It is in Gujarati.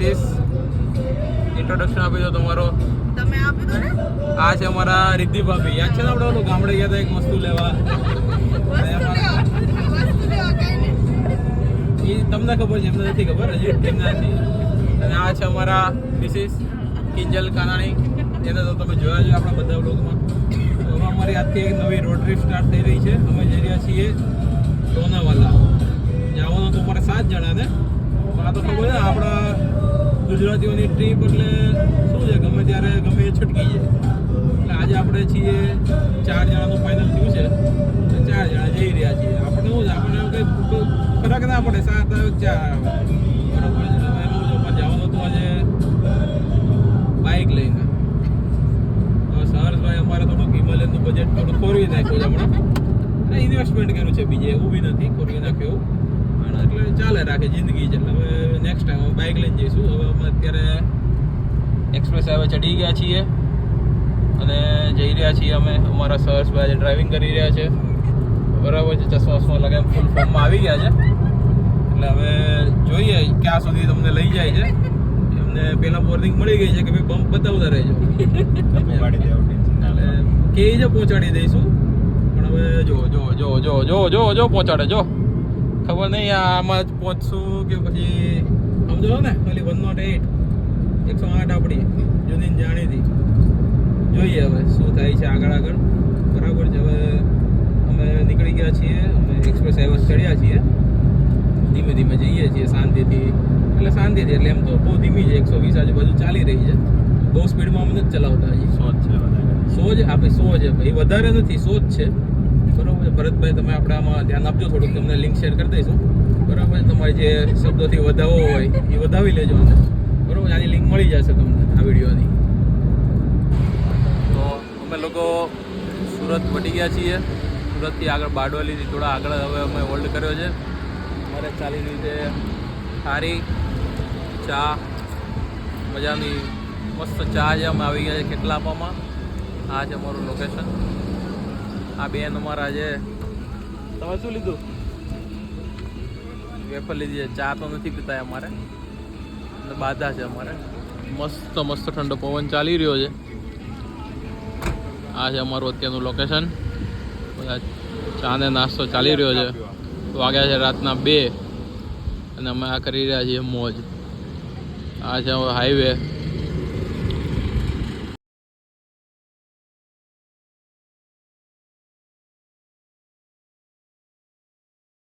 ઇઝ ઇન્ટ્રોડક્શન આપી દો તમારો. તમે આપી દો ને. આ છે અમારા રિદ્ધિ ભાભી. યાદ છે ને આપણે ઓલું ગામડે ગયા હતા એક વસ્તુ લેવા? એ તમને ખબર છે, એમને નથી ખબર, હજી એમને નથી. અને આ છે અમારા મિસિસ કિંજલ કાનાણી. એને તો તમે જોયા છે આપણા બધા બ્લોગમાં. તો હવે અમારી આજથી એક નવી રોડ ટ્રીપ સ્ટાર્ટ થઈ રહી છે. અમે જઈ રહ્યા છીએ લોનાવાલા. જવાનું તો અમારે 7 જણાને. આ તો ખબર છે આપણા ગુજરાતીઓની ટ્રીપ એટલે શું છે, ગમે ત્યારે ગમે એ છટકી જાય. એટલે આજે આપણે છીએ 4 જણાનું ફાઇનલ થયું છે. 4 જણા જઈ રહ્યા છીએ. આપણે શું છે, આપણને કંઈ ફરક ના પડે, 7 આવે 4 આવે, બરાબર છે. હવે એનું જો જવાનું હતું આજે બાઇક લઈને. તો સહર્ષભાઈ અમારે થોડુંક હિમાલયનનું બજેટ થોડું ખોરવી નાખ્યું છે હમણાં. ઇન્વેસ્ટમેન્ટ કર્યું છે, બીજે એવું બી નથી, ખોરવી નાખ્યું એવું. એટલે ચાલે રાખે જિંદગી છે. એટલે હવે નેક્સ્ટ ટાઈમ અમે બાઇક લઈને જઈશું. હવે અમે અત્યારે એક્સપ્રેસ હાઈવે ચડી ગયા છીએ અને જઈ રહ્યા છીએ અમે. અમારા સહર્ષભાઈ ડ્રાઇવિંગ કરી રહ્યા છે, બરાબર છે. ચશ્મા લગાવી ફૂલ ફોર્મમાં આવી ગયા છે. એટલે હવે જોઈએ ક્યાં સુધી તમને લઈ જાય છે. એમને પહેલાં વોર્નિંગ મળી ગઈ છે કે ભાઈ બમ્પ બતાવતા રહેજો, એટલે કે જ પહોંચાડી દઈશું. પણ હવે જો પહોંચાડે જો ખબર નહીં આમાં જ પહોંચશું કે પછી સમજો ને. ખાલી 108 108 આપણી જૂની જાણીતી. જોઈએ હવે શું થાય છે આગળ. બરાબર છે. હવે અમે નીકળી ગયા છીએ, અમે એક્સપ્રેસ હાઈવે ચડ્યા છીએ. ધીમે ધીમે જઈએ છીએ શાંતિથી. એટલે એમ તો બહુ ધીમી છે, 120 આજુબાજુ ચાલી રહી છે. બહુ સ્પીડમાં અમે નથી ચલાવતા. હજી 100 છે આપણે 100 છે ભાઈ, વધારે નથી, 100 જ છે. બરાબર છે. ભરતભાઈ તમે આપણે આમાં ધ્યાન આપજો થોડુંક, તમને લિંક શેર કરી દઈશું. બરાબર છે. તમારે જે શબ્દોથી વધાવવો હોય એ વધાવી લેજો અને બરાબર. આની લિંક મળી જશે તમને આ વિડીયોની. તો અમે લોકો સુરત વટી ગયા છીએ. સુરતથી આગળ બારડોલીથી થોડા આગળ હવે અમે હોલ્ડ કર્યો છે. અમારે ચાલી રીતે સારી ચા, મજાની મસ્ત ચા છે. અમે આવી ગયા છે કેટલાપામાં. આ છે અમારું લોકેશન. આ બેન અમારા છે. તમે શું લીધું? વેફર લીધી છે. ચા તો નથી પીતા અમારે, એટલે બાધા છે અમારે. મસ્ત ઠંડો પવન ચાલી રહ્યો છે. આ છે અમારું અત્યારનું લોકેશન. બધા ચા ને નાસ્તો ચાલી રહ્યો છે. વાગ્યા છે રાતના 2 અને અમે આ કરી રહ્યા છીએ મોજ. આ છે હાઈવે.